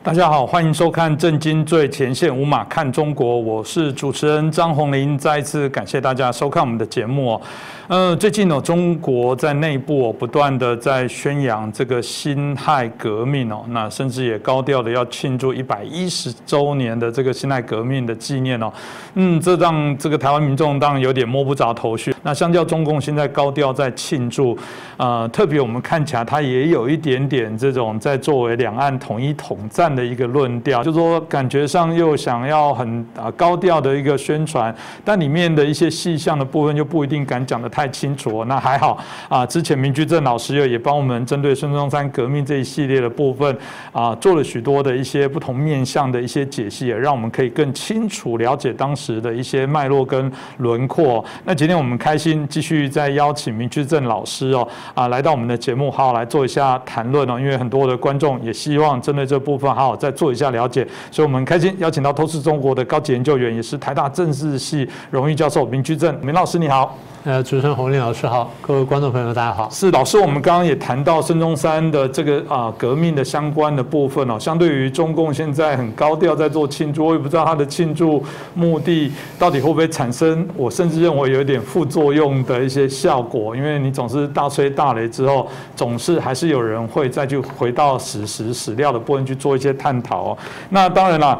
大家好，欢迎收看《震惊最前线》，无马看中国，我是主持人张宏林。再一次感谢大家收看我们的节目最近中国在内部不断的在宣扬这个辛亥革命那甚至也高调的要庆祝110周年的这个辛亥革命的纪念这让这个台湾民众当然有点摸不着头绪。那相较中共现在高调在庆祝，特别我们看起来它也有一点点这种在作为两岸统一统战的一个论调，就是说感觉上又想要很高调的一个宣传，但里面的一些细项的部分就不一定敢讲得太清楚。那还好之前明居正老师也帮我们针对孙中山革命这一系列的部分做了许多的一些不同面向的一些解析，也让我们可以更清楚了解当时的一些脉络跟轮廓。那今天我们开心继续再邀请明居正老师来到我们的节目，好好来做一下谈论因为很多的观众也希望针对这部分好好再做一下了解，所以我们开心邀请到透视中国的高级研究员，也是台大政治系荣誉教授明居正。明老师你好。主持人洪林老师好，各位观众朋友大家好。是老师，我们刚刚也谈到孙中山的这个革命的相关的部分相对于中共现在很高调在做庆祝，我也不知道他的庆祝目的到底会不会产生，我甚至认为有一点副作用的一些效果，因为你总是大吹大擂之后，总是还是有人会再去回到史实史料的部分去做一些探讨那当然啦，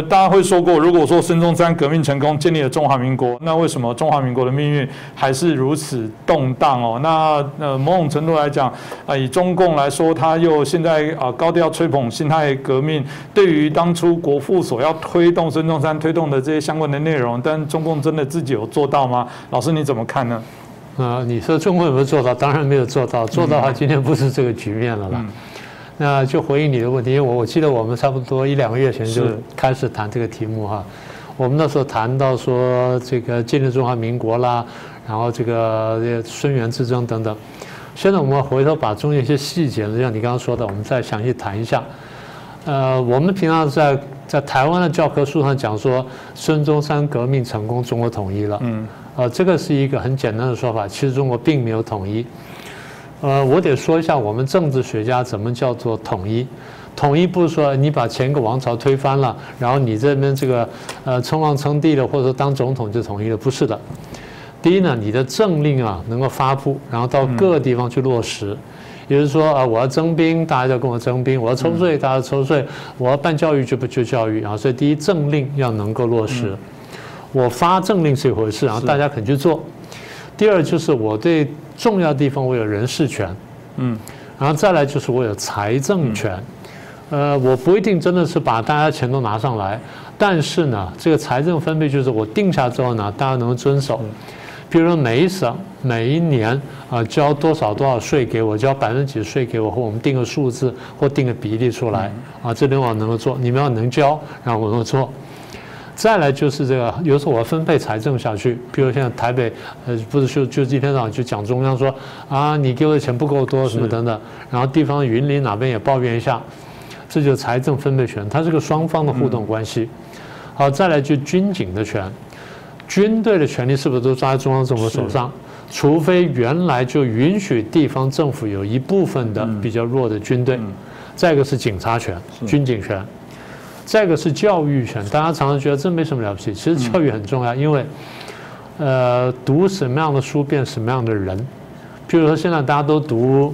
大家会说过，如果说孙中山革命成功，建立了中华民国，那为什么中华民国的命运还是如此动荡那某种程度来讲以中共来说，他又现在高调吹捧辛亥革命，对于当初国父所要推动孙中山推动的这些相关的内容，但中共真的自己有做到吗？老师你怎么看呢？你说中共有没有做到？当然没有做到，做到的话今天不是这个局面了啦。那就回应你的问题，因为我记得我们差不多1-2个月前就开始谈这个题目我们那时候谈到说这个建立中华民国啦，然后这个孙元之争等等。现在我们回头把中间一些细节，像你刚刚说的，我们再详细谈一下。我们平常在台湾的教科书上讲说，孙中山革命成功，中国统一了。这个是一个很简单的说法，其实中国并没有统一。我得说一下，我们政治学家怎么叫做统一。统一不是说你把前一个王朝推翻了，然后你这边这个称王称帝了，或者说当总统就统一了，不是的。第一呢，你的政令能够发布，然后到各个地方去落实。也就是说我要征兵，大家就跟我征兵；我要抽税，大家抽税；我要办教育，就教育所以第一，政令要能够落实。我发政令是一回事，然后大家肯去做。第二就是我对重要地方我有人事权，然后再来就是我有财政权。我不一定真的是把大家钱都拿上来，但是呢，这个财政分配就是我定下之后呢，大家能够遵守。比如说每一省每一年交多少税给我，交几%税给我，或我们定个数字或定个比例出来这边我能够做，你们要能交，然后我能够做。再来就是这个，有时候我要分配财政下去，比如现在台北不是就今天早上就讲中央说你给我的钱不够多什么等等，然后地方云林哪边也抱怨一下。这就是财政分配权，它是个双方的互动关系。好，再来就军警的权，军队的权力是不是都抓在中央政府手上？除非原来就允许地方政府有一部分的比较弱的军队。再一个是警察权，军警权。再一个是教育权，大家常常觉得这没什么了不起，其实教育很重要，因为读什么样的书变什么样的人。譬如说现在大家都读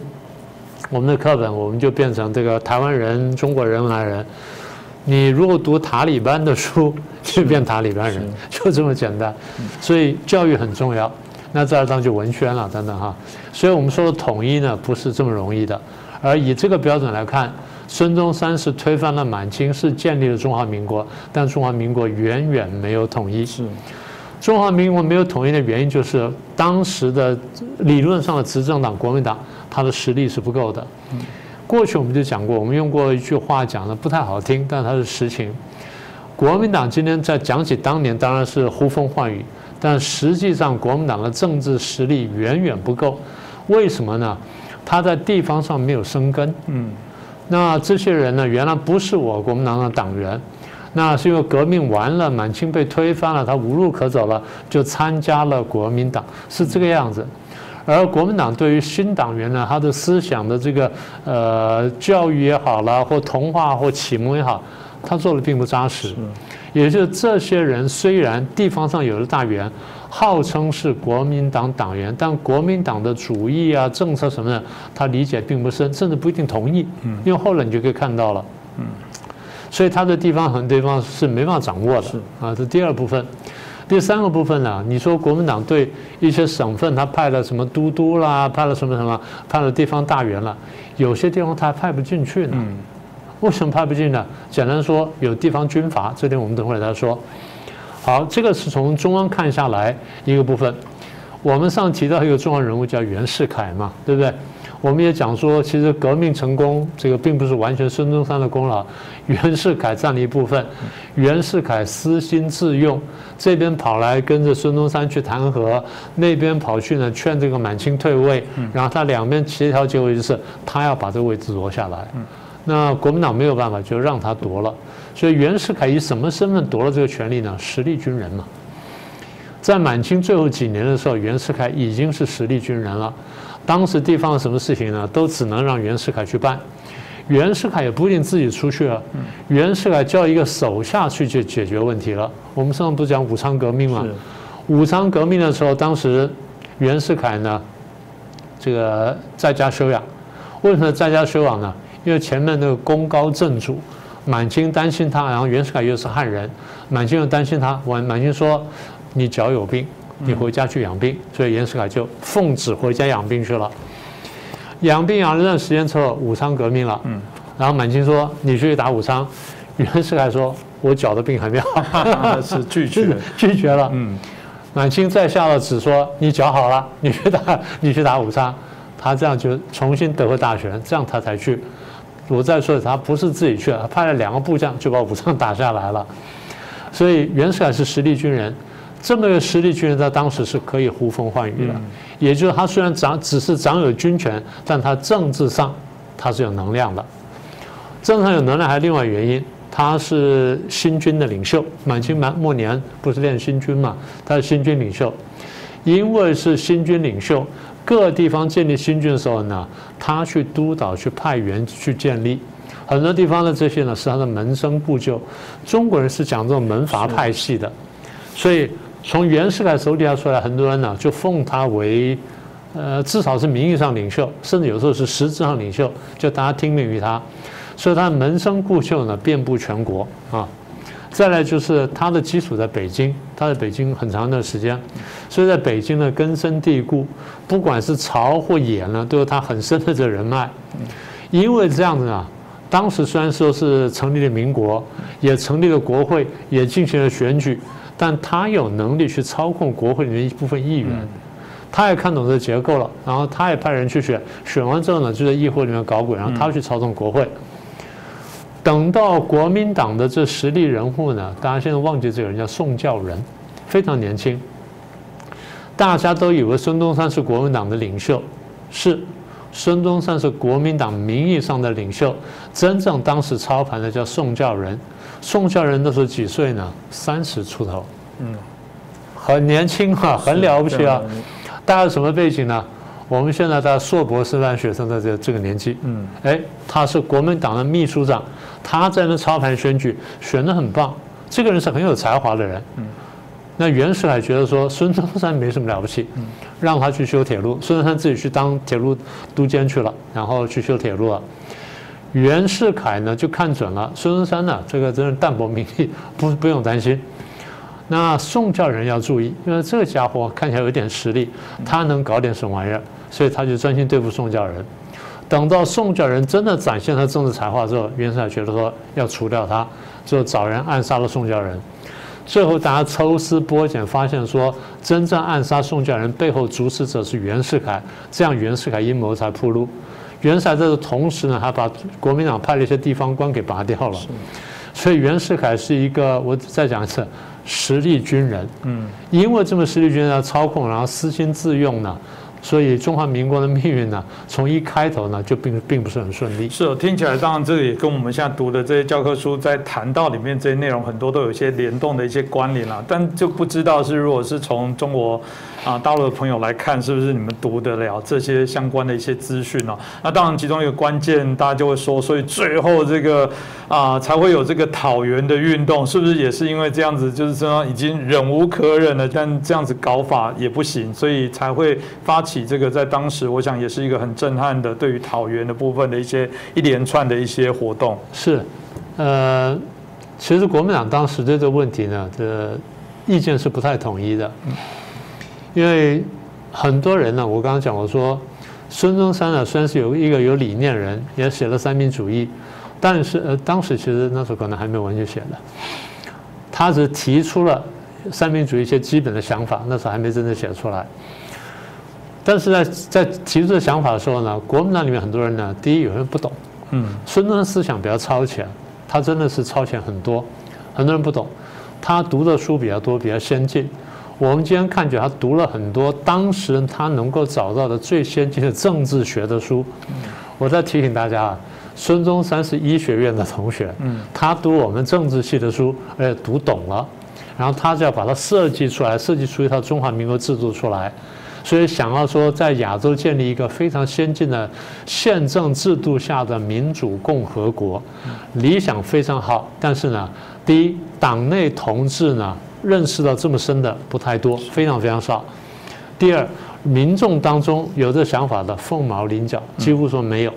我们的课本，我们就变成这个台湾人、中国人、荷兰人。你如果读塔利班的书，就变塔利班人，就这么简单。所以教育很重要。那再来当然就文宣了等等所以我们说的统一呢，不是这么容易的。而以这个标准来看，孙中山是推翻了满清，是建立了中华民国，但中华民国远远没有统一。中华民国没有统一的原因，就是当时的理论上的执政党国民党，它的实力是不够的。过去我们就讲过，我们用过一句话讲的不太好听，但它是实情。国民党今天在讲起当年，当然是呼风唤雨，但实际上国民党的政治实力远远不够。为什么呢？他在地方上没有生根。那这些人呢，原来不是我国民党的党员。那是因为革命完了，满清被推翻了，他无路可走了，就参加了国民党，是这个样子。而国民党对于新党员呢，他的思想的这个教育也好啦，或同化或启蒙也好，他做的并不扎实。也就是这些人虽然地方上有了大员，号称是国民党党员，但国民党的主义啊、政策什么的，他理解并不深，甚至不一定同意。因为后来你就可以看到了。所以他的地方很多地方是没办法掌握的啊。这第二部分。第三个部分呢，你说国民党对一些省份他派了什么都督啦，派了什么，派了地方大员了，有些地方他派不进去呢。为什么派不进呢？简单说，有地方军阀，这点我们等会儿再说。好，这个是从中央看下来一个部分。我们上提到一个重要人物叫袁世凯嘛，对不对？我们也讲说，其实革命成功这个并不是完全孙中山的功劳，袁世凯占了一部分。袁世凯私心自用，这边跑来跟着孙中山去谈和，那边跑去呢劝这个满清退位，然后他两边协调结果就是他要把这个位置夺下来。那国民党没有办法，就让他夺了。所以袁世凯以什么身份夺了这个权利呢？实力军人嘛。在满清最后几年的时候，袁世凯已经是实力军人了。当时地方什么事情呢，都只能让袁世凯去办。袁世凯也不一定自己出去了，袁世凯叫一个手下去就解决问题了。我们上次不是讲武昌革命吗？武昌革命的时候，当时袁世凯呢，这个在家休养。为什么在家休养呢？因为前面那个功高震主，满清担心他，然后袁世凯又是汉人，满清又担心他，满清说你脚有病，你回家去养病，所以袁世凯就奉旨回家养病去了。养病养了一段时间之后，武昌革命了，然后满清说你去打武昌，袁世凯说我脚的病还没好，是拒绝了。满清再下了旨说你脚好了，你去打武昌，他这样就重新得回大权，这样他才去。我再说他不是自己去，他派了2个部将就把武昌打下来了。所以袁世凯是实力军人，这么一个实力军人在当时是可以呼风唤雨的。也就是他虽然只是掌有军权，但他政治上他是有能量的。政治上有能量还有另外原因，他是新军的领袖。满清末年不是练新军嘛，他是新军领袖。因为是新军领袖，各地方建立新军的时候呢，他去督导、去派员去建立。很多地方的这些呢是他的门生故旧。中国人是讲这种门阀派系的，所以从袁世凯手底下出来，很多人呢就奉他为至少是名义上领袖，甚至有时候是实质上领袖，就大家听命于他。所以他的门生故旧呢遍布全国啊。再来就是他的基础在北京，他在北京很长的时间，所以在北京呢根深蒂固，不管是朝或野呢，都有他很深的这个人脉。因为这样子呢，当时虽然说是成立了民国，也成立了国会，也进行了选举，但他有能力去操控国会里面一部分议员，他也看懂这结构了，然后他也派人去选，选完之后呢，就在议会里面搞鬼，然后他去操纵国会。等到国民党的这实力人物呢，大家现在忘记这个人叫宋教仁，非常年轻。大家都以为孙中山是国民党的领袖，是孙中山是国民党名义上的领袖，真正当时操盘的叫宋教仁。宋教仁那时候几岁呢？30出头，很年轻啊，很了不起啊。大概什么背景呢？我们现在的硕博士班学生的这个年纪，他是国民党的秘书长，他在那操盘选举，选得很棒。这个人是很有才华的人。那袁世凯觉得说孙中山没什么了不起，让他去修铁路，孙中山自己去当铁路督监去了，然后去修铁路了。袁世凯呢就看准了孙中山呢，这个真是淡泊名利，不用担心。那宋教仁要注意，因为这个家伙看起来有点实力，他能搞点什么玩意儿，所以他就专心对付宋教仁。等到宋教仁真的展现他政治才华之后，袁世凯觉得说要除掉他，就找人暗杀了宋教仁。最后大家抽丝剥茧，发现说真正暗杀宋教仁背后主使者是袁世凯，这样袁世凯阴谋才暴露。袁世凯在这同时呢，还把国民党派了一些地方官给拔掉了。所以袁世凯是一个，我再讲一次，实力军人。因为这么实力军人要操控，然后私心自用呢，所以中华民国的命运呢，从一开头呢就并不是很顺利。是，听起来当然这个也跟我们现在读的这些教科书在谈到里面这些内容很多都有一些联动的一些关联啦，但就不知道是如果是从中国大陆的朋友来看，是不是你们读得了这些相关的一些资讯哦？那当然，其中一个关键，大家就会说，所以最后这个才会有这个讨袁的运动，是不是也是因为这样子，就是说已经忍无可忍了，但这样子搞法也不行，所以才会发起这个，在当时我想也是一个很震撼的对于讨袁的部分的一连串的一些活动。是，其实国民党当时对这个问题呢的意见是不太统一的，因为很多人呢，我刚刚讲我说孙中山呢虽然是一个有理念人，也写了三民主义，但是当时其实那时候可能还没有完全写的，他只提出了三民主义一些基本的想法，那时候还没真正写出来。但是在提出这想法的时候呢，国民党里面很多人呢，第一有人不懂，孙中山思想比较超前，他真的是超前很多，很多人不懂，他读的书比较多，比较先进。我们今天看起来他读了很多当时他能够找到的最先进的政治学的书。我再提醒大家啊，孙中山是医学院的同学，他读我们政治系的书，而且读懂了，然后他就要把它设计出来，设计出一套中华民国制度出来。所以想要说在亚洲建立一个非常先进的宪政制度下的民主共和国，理想非常好，但是呢，第一，党内同志呢认识到这么深的不太多，非常非常少。第二，民众当中有这想法的凤毛麟角，几乎说没有。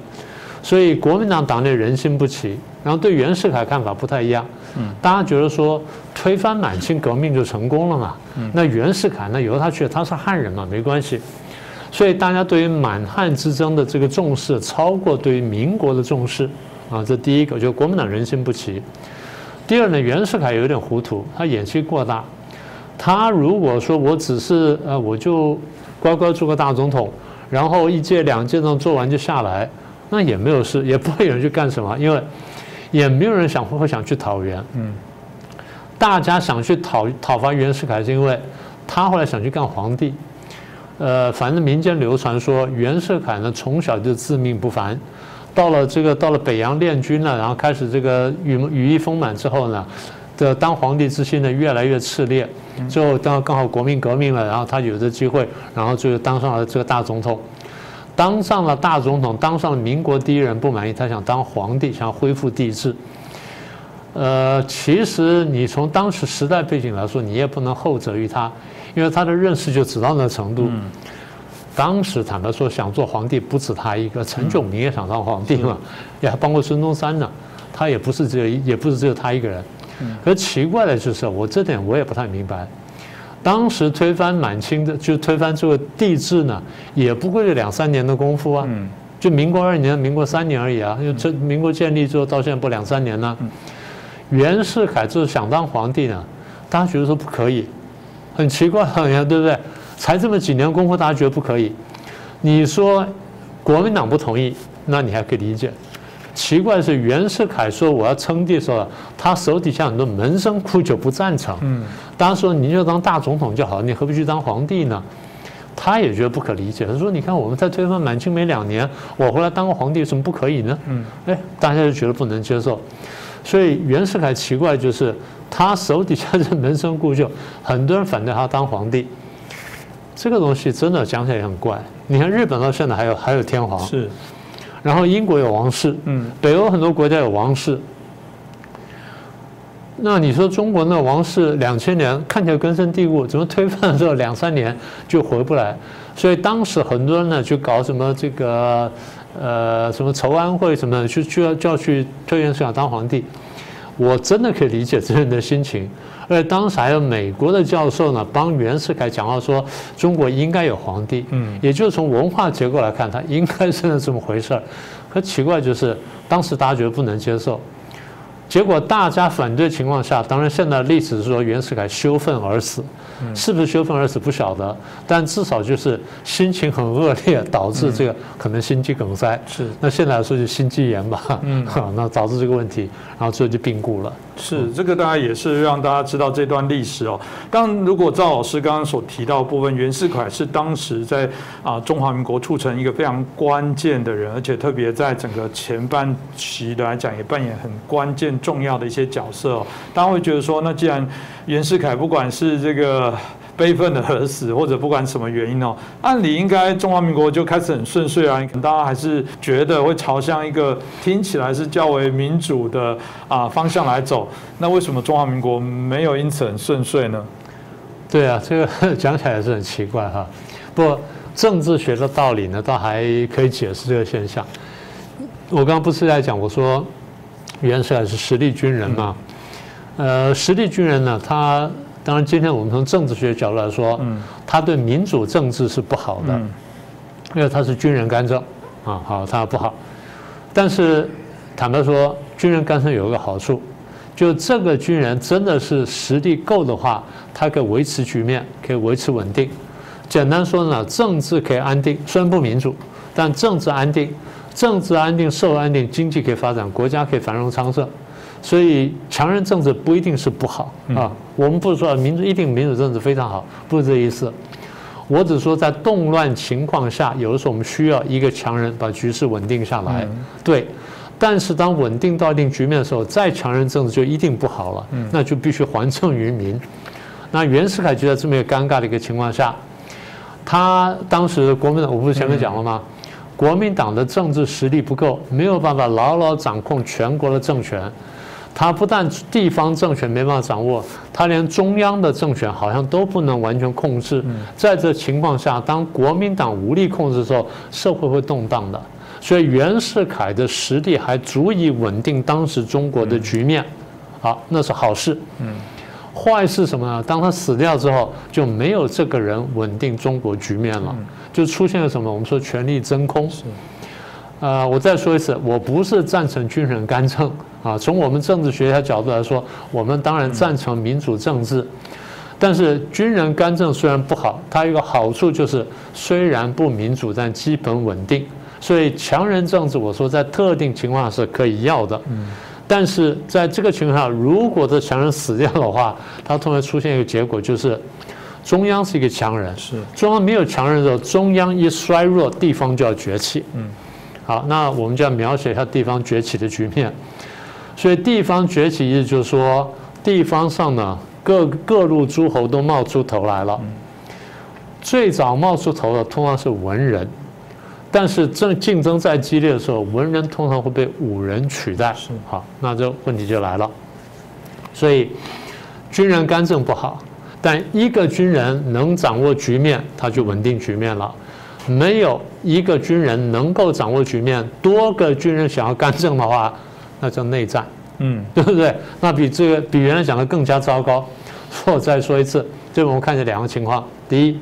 所以国民党党内人心不齐，然后对袁世凯看法不太一样。大家觉得说推翻满清革命就成功了嘛？那袁世凯呢由他去，他是汉人嘛，没关系。所以大家对于满汉之争的这个重视，超过对于民国的重视啊，这第一个，就国民党人心不齐。第二呢，袁世凯有点糊涂，他野心过大。他如果说我只是我就乖乖做个大总统，然后一届两届做完就下来，那也没有事，也不会有人去干什么，因为也没有人会想去讨袁。大家想去讨伐袁世凯，是因为他后来想去干皇帝。反正民间流传说袁世凯呢从小就自命不凡，到了北洋练军了，然后开始这个羽翼丰满之后呢，当皇帝之心呢越来越炽烈，最后刚好国民革命了，然后他有这机会，然后就当上了这个大总统。当上了大总统，当上了民国第一人，不满意，他想当皇帝，想要恢复帝制。其实你从当时时代背景来说，你也不能后责于他，因为他的认识就只到那程度。当时坦白说，想做皇帝不止他一个，陈炯明也想当皇帝嘛，也还包括孙中山呢，他也不是只有他一个人。可是奇怪的就是，这点我也不太明白。当时推翻满清的，就推翻这个帝制呢，也不过是2-3年的功夫啊。就民国2年、民国3年而已啊。因为这民国建立之后到现在不2-3年呢。袁世凯就是想当皇帝呢，大家觉得说不可以，很奇怪，对不对？才这么几年功夫，大家觉得不可以。你说国民党不同意，那你还可以理解。奇怪的是，袁世凯说我要称帝的时候，他手底下很多门生库就不赞成。大家说你就当大总统就好，你何必去当皇帝呢？他也觉得不可理解。他说：“你看我们在推翻满清没2年，我回来当个皇帝，有什么不可以呢？”大家就觉得不能接受。所以袁世凯奇怪就是他手底下的门生故旧，很多人反对他当皇帝。这个东西真的讲起来也很怪。你看日本到现在还有天皇，是，然后英国有王室，北欧很多国家有王室。那你说中国那王室2000年看起来根深蒂固，怎么推翻的时候2-3年就回不来？所以当时很多人呢去搞什么这个什么筹安会什么的，就要去推袁世凯当皇帝。我真的可以理解这人的心情。而且当时还有美国的教授呢帮袁世凯讲话说中国应该有皇帝，也就是从文化结构来看，他应该是这么回事儿。可奇怪就是当时大家觉得不能接受。结果大家反对情况下，当然现在历史是说袁世凯羞愤而死，是不是羞愤而死不晓得，但至少就是心情很恶劣，导致这个可能心肌梗塞。是，那现在来说就心肌炎吧。那导致这个问题，然后最后就病故了。是，这个大家也是让大家知道这段历史哦。当然，如果赵老师刚刚所提到的部分，袁世凯是当时在中华民国促成一个非常关键的人，而且特别在整个前半期来讲也扮演很关键重要的一些角色哦。大家会觉得说，那既然袁世凯不管是这个悲愤的而死，或者不管什么原因哦，按理应该中华民国就开始很顺遂啊，大家还是觉得会朝向一个听起来是较为民主的方向来走。那为什么中华民国没有因此很顺遂呢？对啊，这个讲起来也是很奇怪哈。不过政治学的道理呢，倒还可以解释这个现象。我刚刚不是在讲，我说袁世凯是实力军人嘛？实力军人呢，他当然今天我们从政治学角度来说，他对民主政治是不好的，因为他是军人干政啊，好，他不好。但是坦白说，军人干政有一个好处，就这个军人真的是实力够的话，他可以维持局面，可以维持稳定。简单说呢，政治可以安定，虽然不民主，但政治安定，社会安定，经济可以发展，国家可以繁荣昌盛。所以强人政治不一定是不好啊。我们不是说一定民主政治非常好，不是这意思。我只说在动乱情况下，有的时候我们需要一个强人把局势稳定下来。对。但是当稳定到一定局面的时候，再强人政治就一定不好了，那就必须还政于民。那袁世凯就在这么一个尴尬的一个情况下，他当时国民党，我不是前面讲了吗？国民党的政治实力不够，没有办法牢牢掌控全国的政权。他不但地方政权没办法掌握，他连中央的政权好像都不能完全控制。在这情况下，当国民党无力控制的时候，社会会动荡的。所以袁世凯的实力还足以稳定当时中国的局面，好，那是好事。坏事什么呢？当他死掉之后，就没有这个人稳定中国局面了，就出现了什么？我们说权力真空。我再说一次，我不是赞成军人干政啊。从我们政治学家角度来说，我们当然赞成民主政治。但是军人干政虽然不好，它有一个好处就是，虽然不民主，但基本稳定。所以强人政治，我说在特定情况下是可以要的。但是在这个情况下，如果这强人死掉的话，它通常出现一个结果就是，中央是一个强人，中央没有强人的时候，中央一衰弱，地方就要崛起。好，那我们就要描写一下地方崛起的局面。所以地方崛起意思就是说，地方上呢各路诸侯都冒出头来了。最早冒出头的通常是文人。但是竞争再激烈的时候，文人通常会被武人取代。好，那这问题就来了。所以军人干政不好，但一个军人能掌握局面，他就稳定局面了。没有一个军人能够掌握局面，多个军人想要干政的话，那叫内战。对不对？那比原来讲的更加糟糕。我再说一次，这我们看见两个情况：第一，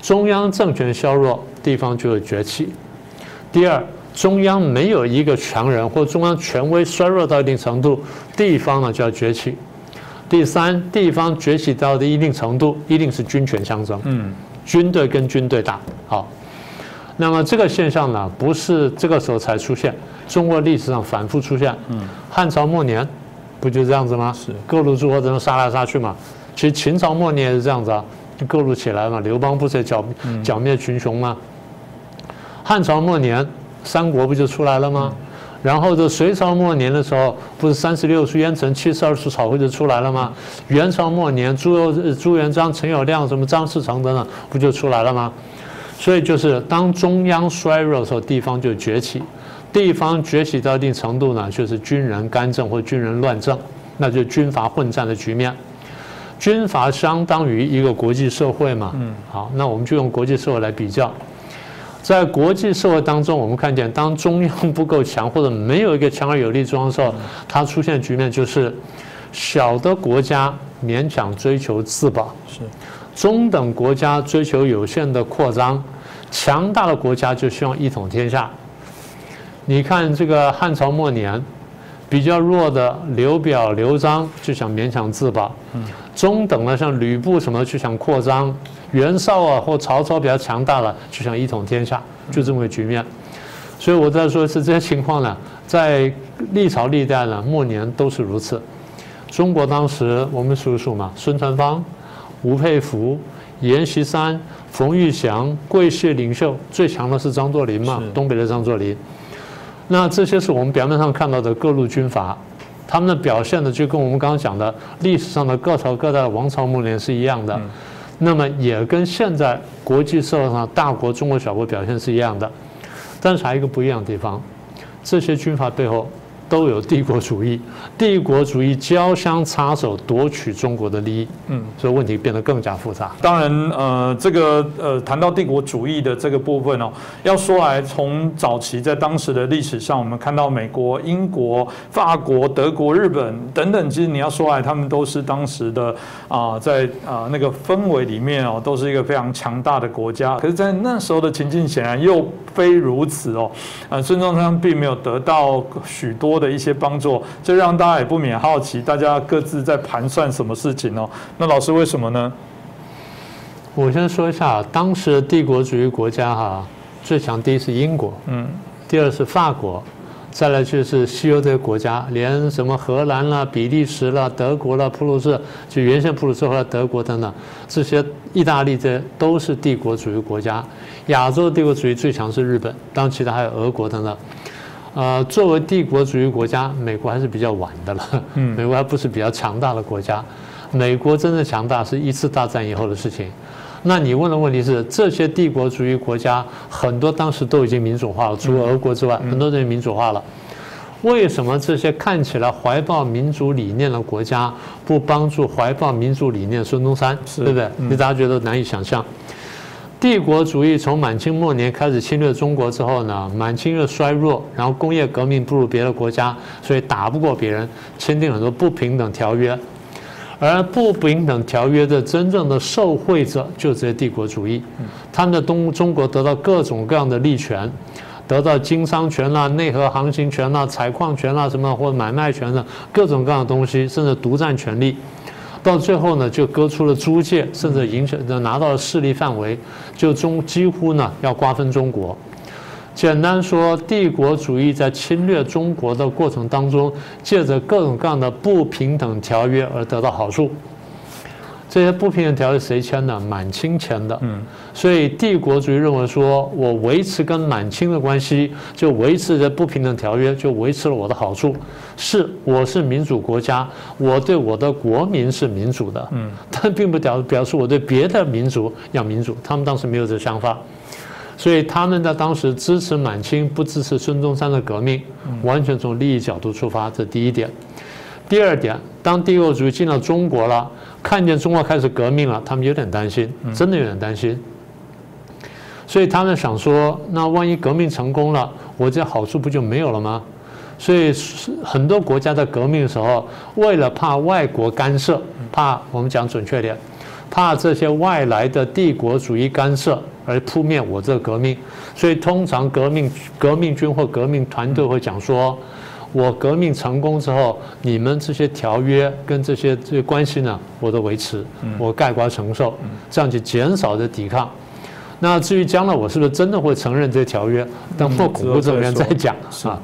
中央政权削弱，地方就会崛起；第二，中央没有一个强人，或中央权威衰弱到一定程度，地方呢就要崛起；第三，地方崛起到的一定程度，一定是军权相争，军队跟军队打。好，那么这个现象呢，不是这个时候才出现，中国历史上反复出现。汉朝末年不就这样子吗？各路诸侯在那杀来杀去嘛。其实秦朝末年也是这样子啊。各路起来嘛，刘邦不是剿灭群雄吗？汉朝末年，三国不就出来了吗？然后这隋朝末年的时候，不是36书烟尘72书草会就出来了吗？元朝末年，朱元璋、陈友谅、什么张士诚等等，不就出来了吗？所以就是当中央衰弱的时候，地方就崛起。地方崛起到一定程度呢，就是军人干政或军人乱政，那就军阀混战的局面。军阀相当于一个国际社会嘛，好，那我们就用国际社会来比较。在国际社会当中，我们看见当中央不够强，或者没有一个强而有力中央的时候，它出现的局面就是小的国家勉强追求自保，中等国家追求有限的扩张，强大的国家就希望一统天下。你看这个汉朝末年，比较弱的刘表、刘璋就想勉强自保，中等的像吕布什么就想扩张，袁绍啊或曹操比较强大了就想一统天下，就这么个局面。所以我再说一次，这些情况呢，在历朝历代呢末年都是如此。中国当时我们数一数嘛，孙传芳、吴佩孚、阎锡山、冯玉祥、桂系领袖，最强的是张作霖嘛，东北的张作霖。那这些是我们表面上看到的各路军阀，他们的表现呢，就跟我们刚刚讲的历史上的各朝各代的王朝末年是一样的。那么也跟现在国际社会上大国、中国小国表现是一样的，但是还有一个不一样的地方，这些军阀背后都有帝国主义，帝国主义交相插手夺取中国的利益，所以问题变得更加复杂。当然，这个谈到帝国主义的这个部分哦，要说来，从早期在当时的历史上，我们看到美国、英国、法国、德国、日本等等，其实你要说来，他们都是当时的在那个氛围里面哦，都是一个非常强大的国家。可是，在那时候的情境显然又非如此哦，孙中山并没有得到许多的一些帮助，这让大家也不免好奇，大家各自在盘算什么事情哦？那老师为什么呢？我先说一下，当时的帝国主义国家最强第一是英国，第二是法国，再来就是西欧这些国家，连什么荷兰啦、比利时啦、德国啦、普鲁士，就原先普鲁士后来德国等等，这些意大利这都是帝国主义国家。亚洲帝国主义最强是日本，当然其他还有俄国等等。作为帝国主义国家，美国还是比较晚的了。美国还不是比较强大的国家。美国真正强大是1次大战以后的事情。那你问的问题是，这些帝国主义国家很多当时都已经民主化了，除了俄国之外，很多都已经民主化了。为什么这些看起来怀抱民主理念的国家不帮助怀抱民主理念的孙中山？对不对？你大家觉得难以想象。帝国主义从满清末年开始侵略中国之后呢，满清又衰弱，然后工业革命不如别的国家，所以打不过别人，签订很多不平等条约。而不平等条约的真正的受惠者就是这些帝国主义，他们的中国得到各种各样的利权，得到经商权啦、内河航行权啦、采矿权啦什么或者买卖权的各种各样的东西，甚至独占权利。到最后呢，就割出了租界，甚至影响拿到了势力范围，就几乎呢要瓜分中国。简单说，帝国主义在侵略中国的过程当中，借着各种各样的不平等条约而得到好处。这些不平等条约谁签的？满清签的。所以帝国主义认为说，我维持跟满清的关系，就维持着不平等条约，就维持了我的好处。我是民主国家，我对我的国民是民主的。但并不表示我对别的民族要民主。他们当时没有这个想法。所以他们在当时支持满清，不支持孙中山的革命，完全从利益角度出发，这第一点。第二点，当帝国主义进到中国了，看见中国开始革命了，他们有点担心，真的有点担心。所以他们想说，那万一革命成功了，我这好处不就没有了吗？所以很多国家在革命的时候，为了怕外国干涉，怕我们讲准确点，怕这些外来的帝国主义干涉而扑灭我这个革命，所以通常革命军或革命团队会讲说，我革命成功之后，你们这些条约跟这些关系呢，我都维持，我概括承受，这样就减少的抵抗。那至于将来我是不是真的会承认这些条约，等我巩固这边再讲啊。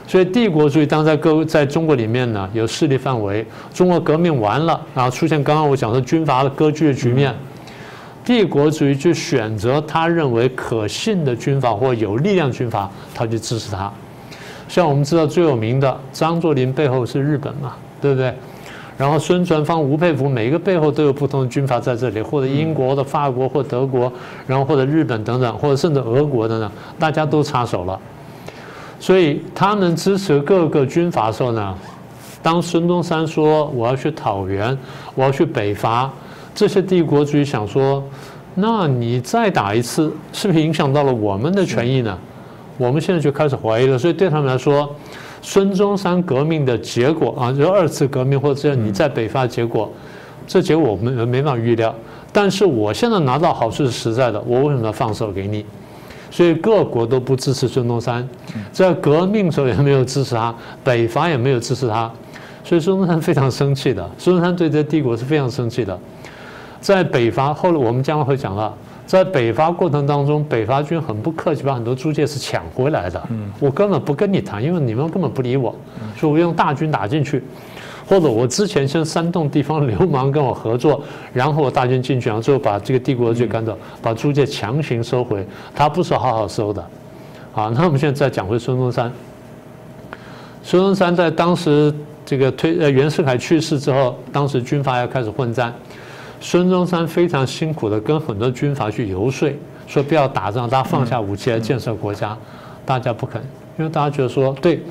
所以帝国主义当在中国里面呢有势力范围，中国革命完了，然后出现刚刚我讲的军阀的割据的局面，帝国主义就选择他认为可信的军阀或有力量军阀，他就支持他。像我们知道最有名的张作霖背后是日本嘛，对不对？然后孙传芳、吴佩孚每一个背后都有不同的军阀在这里，或者英国的、法国或德国，然后或者日本等等，或者甚至俄国等等，大家都插手了。所以他们支持各个军阀的时候呢，当孙中山说我要去讨袁，我要去北伐，这些帝国主义想说，那你再打一次，是不是影响到了我们的权益呢？我们现在就开始怀疑了。所以对他们来说，孙中山革命的结果啊，就2次革命或者你在北伐的结果，这结果我们没办法预料。但是我现在拿到好处是实在的，我为什么要放手给你？所以各国都不支持孙中山，在革命的时候也没有支持他，北伐也没有支持他，所以孙中山非常生气的。孙中山对这帝国是非常生气的。在北伐后来我们将来会讲到，在北伐过程当中，北伐军很不客气，把很多租界是抢回来的。我根本不跟你谈，因为你们根本不理我，所以我用大军打进去。或者我之前先煽动地方流氓跟我合作，然后我大军进去，然后最后把这个帝国主义赶走，把租界强行收回，他不是好好收的。好，那我们现在再讲回孙中山。孙中山在当时这个袁世凯去世之后，当时军阀要开始混战，孙中山非常辛苦的跟很多军阀去游说，说不要打仗，大家放下武器来建设国家，大家不肯，因为大家觉得说，对，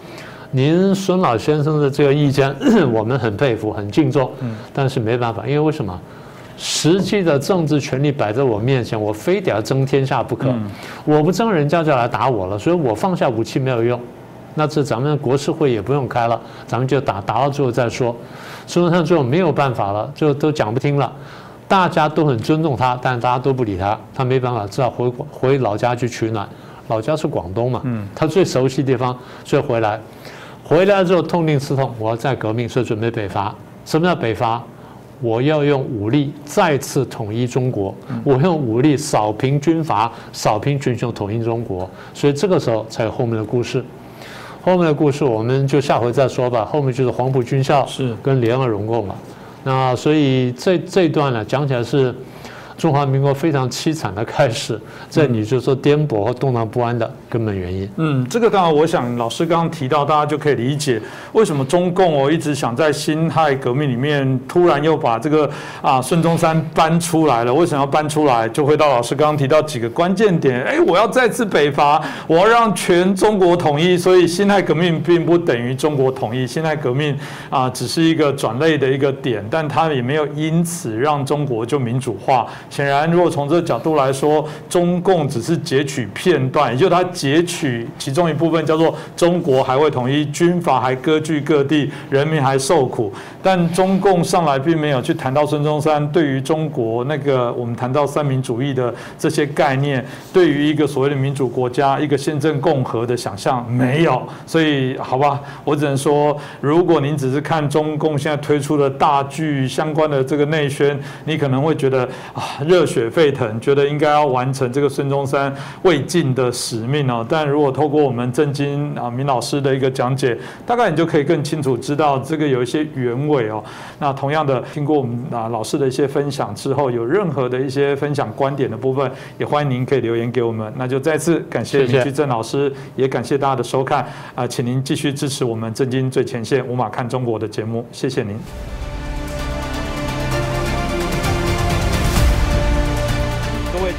您孙老先生的这个意见我们很佩服，很敬重，但是没办法，因为什么？实际的政治权力摆在我面前，我非得要争天下不可。我不争，人家就来打我了，所以我放下武器没有用。那这咱们国事会也不用开了，咱们就打到最后再说。孙中山最后没有办法了，就都讲不听了。大家都很尊重他，但大家都不理他，他没办法，只好回老家去取暖。老家是广东嘛，他最熟悉的地方，所以回来之后痛定思痛，我要再革命，所以准备北伐。什么叫北伐？我要用武力再次统一中国，我用武力扫平军阀，扫平群雄，统一中国。所以这个时候才有后面的故事。后面的故事我们就下回再说吧。后面就是黄埔军校跟联俄容共了。那所以这一段呢，讲起来是中华民国非常凄惨的开始，这你就说颠簸和动荡不安的根本原因。这个当然，我想老师刚刚提到，大家就可以理解为什么中共一直想在辛亥革命里面突然又把这个孙中山搬出来了。为什么要搬出来？就回到老师刚刚提到几个关键点。我要再次北伐，我要让全中国统一。所以辛亥革命并不等于中国统一，辛亥革命只是一个转类的一个点，但它也没有因此让中国就民主化。显然，如果从这个角度来说，中共只是截取片段，也就是它截取其中一部分，叫做中国还未统一，军阀还割据各地，人民还受苦。但中共上来并没有去谈到孙中山对于中国那个我们谈到三民主义的这些概念，对于一个所谓的民主国家、一个宪政共和的想象没有。所以，好吧，我只能说，如果您只是看中共现在推出的大剧相关的这个内宣，你可能会觉得热血沸腾，觉得应该要完成这个孙中山未尽的使命哦。但如果透过我们正经明老师的一个讲解，大概你就可以更清楚知道这个有一些原委哦。那同样的，听过我们老师的一些分享之后，有任何的一些分享观点的部分，也欢迎您可以留言给我们。那就再次感谢林居正老师，也感谢大家的收看请您继续支持我们正经最前线无马看中国的节目，谢谢您。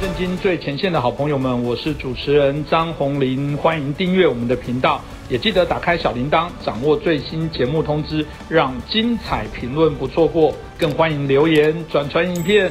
正经最前线的好朋友们，我是主持人张宏林，欢迎订阅我们的频道，也记得打开小铃铛，掌握最新节目通知，让精彩评论不错过。更欢迎留言、转传影片。